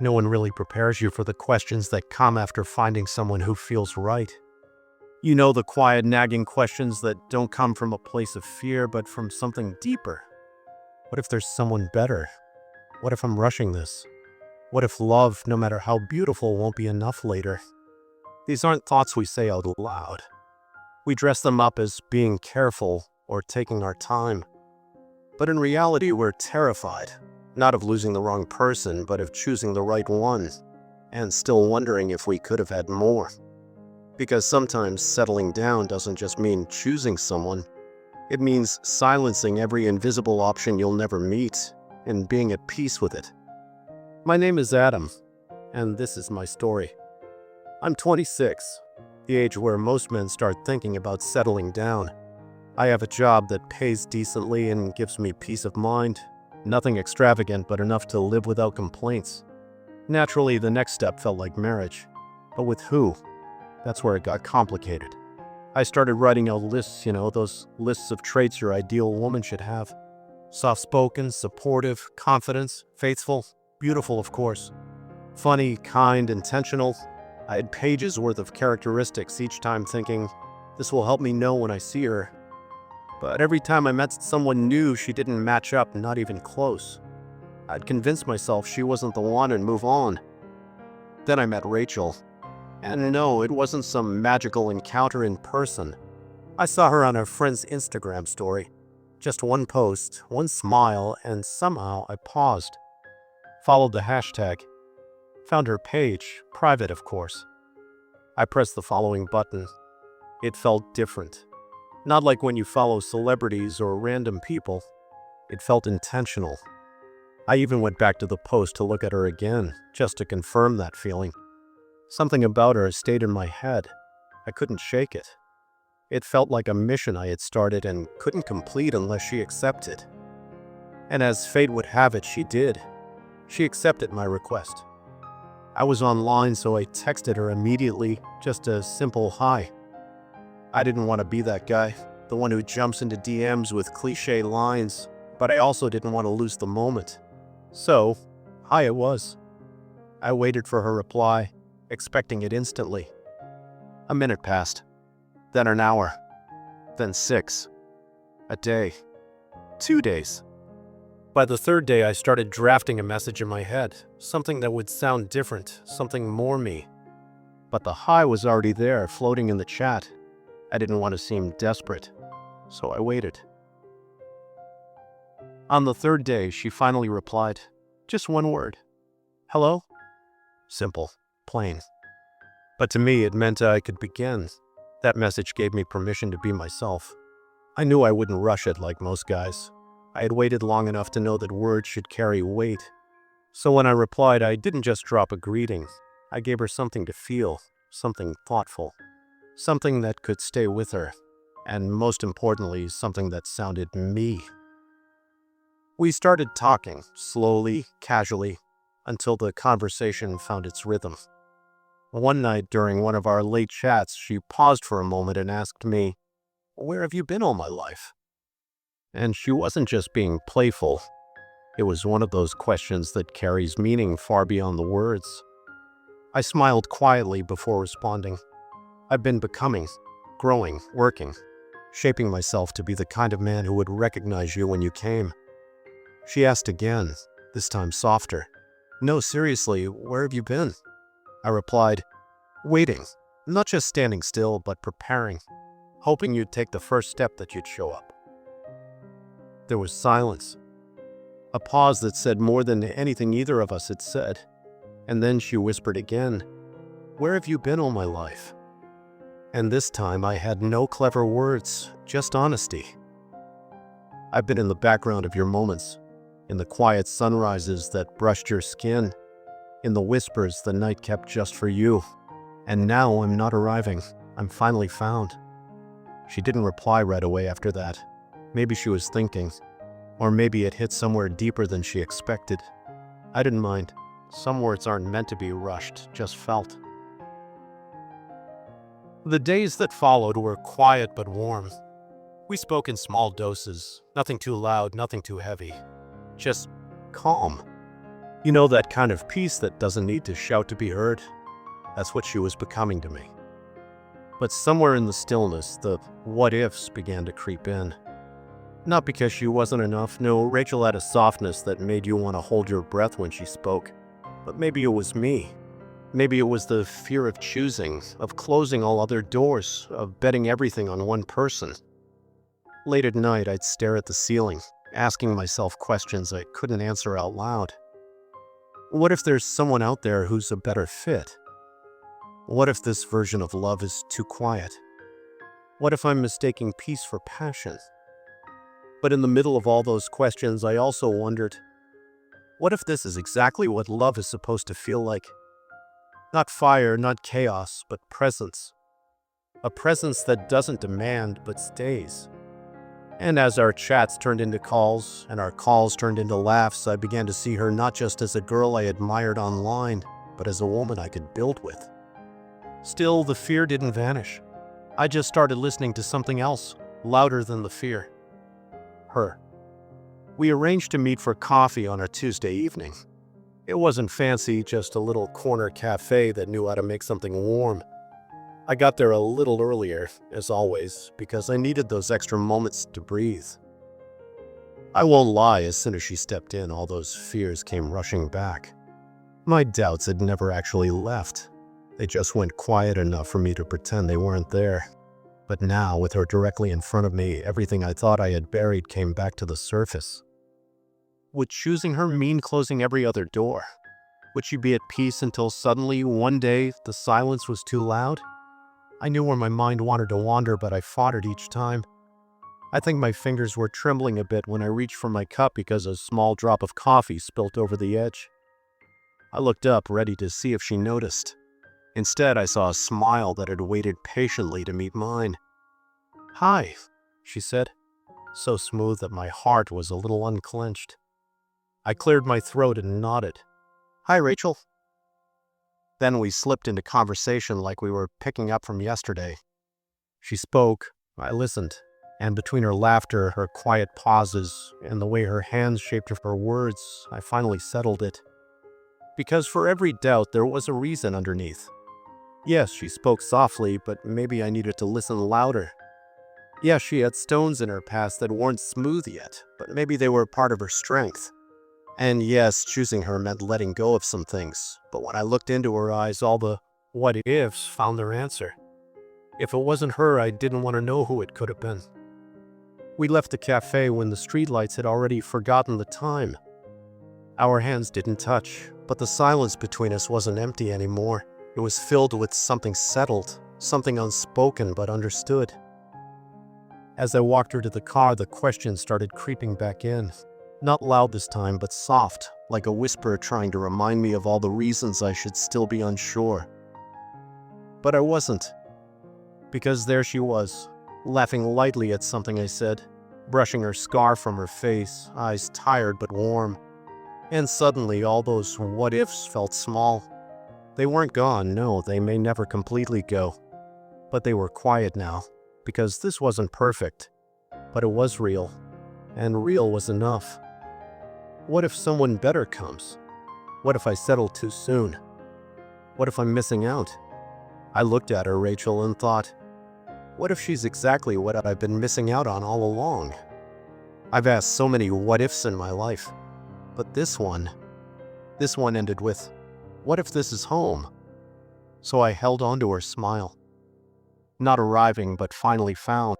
No one really prepares you for the questions that come after finding someone who feels right. You know, the quiet, nagging questions that don't come from a place of fear, but from something deeper. What if there's someone better? What if I'm rushing this? What if love, no matter how beautiful, won't be enough later? These aren't thoughts we say out loud. We dress them up as being careful or taking our time. But in reality, we're terrified, not of losing the wrong person, but of choosing the right one, and still wondering if we could have had more. Because sometimes settling down doesn't just mean choosing someone. It means silencing every invisible option you'll never meet and being at peace with it. My name is Adam, and this is my story. I'm 26, the age where most men start thinking about settling down. I have a job that pays decently and gives me peace of mind. Nothing extravagant, but enough to live without complaints. Naturally, the next step felt like marriage. But with who? That's where it got complicated. I started writing out lists, those lists of traits your ideal woman should have. Soft-spoken, supportive, confident, faithful, beautiful, of course. Funny, kind, intentional. I had pages worth of characteristics each time thinking, this will help me know when I see her. But every time I met someone new, she didn't match up, not even close. I'd convince myself she wasn't the one and move on. Then I met Rachel. And no, it wasn't some magical encounter in person. I saw her on a friend's Instagram story. Just one post, one smile, and somehow I paused. Followed the hashtag. Found her page, private of course. I pressed the following button. It felt different. Not like when you follow celebrities or random people. It felt intentional. I even went back to the post to look at her again, just to confirm that feeling. Something about her stayed in my head. I couldn't shake it. It felt like a mission I had started and couldn't complete unless she accepted. And as fate would have it, she did. She accepted my request. I was online, so I texted her immediately, just a simple hi. I didn't want to be that guy, the one who jumps into DMs with cliche lines, but I also didn't want to lose the moment. So, hi it was. I waited for her reply, expecting it instantly. A minute passed, then an hour, then 6, a day, 2 days. By the third day, I started drafting a message in my head, something that would sound different, something more me. But the hi was already there, floating in the chat. I didn't want to seem desperate, so I waited. On the third day, she finally replied, just one word. Hello? Simple, plain. But to me, it meant I could begin. That message gave me permission to be myself. I knew I wouldn't rush it like most guys. I had waited long enough to know that words should carry weight. So when I replied, I didn't just drop a greeting. I gave her something to feel, something thoughtful. Something that could stay with her, and most importantly, something that sounded me. We started talking, slowly, casually, until the conversation found its rhythm. One night during one of our late chats, she paused for a moment and asked me, "Where have you been all my life?" And she wasn't just being playful. It was one of those questions that carries meaning far beyond the words. I smiled quietly before responding. I've been becoming, growing, working, shaping myself to be the kind of man who would recognize you when you came. She asked again, this time softer. No, seriously, where have you been? I replied, waiting, not just standing still, but preparing, hoping you'd take the first step, that you'd show up. There was silence, a pause that said more than anything either of us had said. And then she whispered again, where have you been all my life? And this time I had no clever words, just honesty. I've been in the background of your moments, in the quiet sunrises that brushed your skin, in the whispers the night kept just for you. And now I'm not arriving. I'm finally found. She didn't reply right away after that. Maybe she was thinking, or maybe it hit somewhere deeper than she expected. I didn't mind. Some words aren't meant to be rushed, just felt. The days that followed were quiet but warm. We spoke in small doses, nothing too loud, nothing too heavy. Just calm. You know, that kind of peace that doesn't need to shout to be heard? That's what she was becoming to me. But somewhere in the stillness, the what-ifs began to creep in. Not because she wasn't enough. No, Rachel had a softness that made you want to hold your breath when she spoke. But maybe it was me. Maybe it was the fear of choosing, of closing all other doors, of betting everything on one person. Late at night, I'd stare at the ceiling, asking myself questions I couldn't answer out loud. What if there's someone out there who's a better fit? What if this version of love is too quiet? What if I'm mistaking peace for passion? But in the middle of all those questions, I also wondered, what if this is exactly what love is supposed to feel like? Not fire, not chaos, but presence. A presence that doesn't demand, but stays. And as our chats turned into calls, and our calls turned into laughs, I began to see her not just as a girl I admired online, but as a woman I could build with. Still, the fear didn't vanish. I just started listening to something else, louder than the fear. Her. We arranged to meet for coffee on a Tuesday evening. It wasn't fancy, just a little corner cafe that knew how to make something warm. I got there a little earlier, as always, because I needed those extra moments to breathe. I won't lie, as soon as she stepped in, all those fears came rushing back. My doubts had never actually left. They just went quiet enough for me to pretend they weren't there. But now, with her directly in front of me, everything I thought I had buried came back to the surface. Would choosing her mean closing every other door? Would she be at peace until suddenly, one day, the silence was too loud? I knew where my mind wanted to wander, but I fought it each time. I think my fingers were trembling a bit when I reached for my cup because a small drop of coffee spilt over the edge. I looked up, ready to see if she noticed. Instead, I saw a smile that had waited patiently to meet mine. "Hi," she said, so smooth that my heart was a little unclenched. I cleared my throat and nodded. "Hi, Rachel." Then we slipped into conversation like we were picking up from yesterday. She spoke, I listened, and between her laughter, her quiet pauses, and the way her hands shaped her words, I finally settled it. Because for every doubt, there was a reason underneath. Yes, she spoke softly, but maybe I needed to listen louder. Yes, she had stones in her past that weren't smooth yet, but maybe they were part of her strength. And yes, choosing her meant letting go of some things, but when I looked into her eyes, all the what-ifs found their answer. If it wasn't her, I didn't want to know who it could have been. We left the cafe when the streetlights had already forgotten the time. Our hands didn't touch, but the silence between us wasn't empty anymore. It was filled with something settled, something unspoken but understood. As I walked her to the car, the questions started creeping back in. Not loud this time, but soft, like a whisper trying to remind me of all the reasons I should still be unsure. But I wasn't. Because there she was, laughing lightly at something I said, brushing her scarf from her face, eyes tired but warm. And suddenly all those what-ifs felt small. They weren't gone, no, they may never completely go. But they were quiet now, because this wasn't perfect. But it was real, and real was enough. What if someone better comes? What if I settle too soon? What if I'm missing out? I looked at her, Rachel, and thought, what if she's exactly what I've been missing out on all along? I've asked so many what-ifs in my life, but this one ended with, what if this is home? So I held on to her smile. Not arriving, but finally found.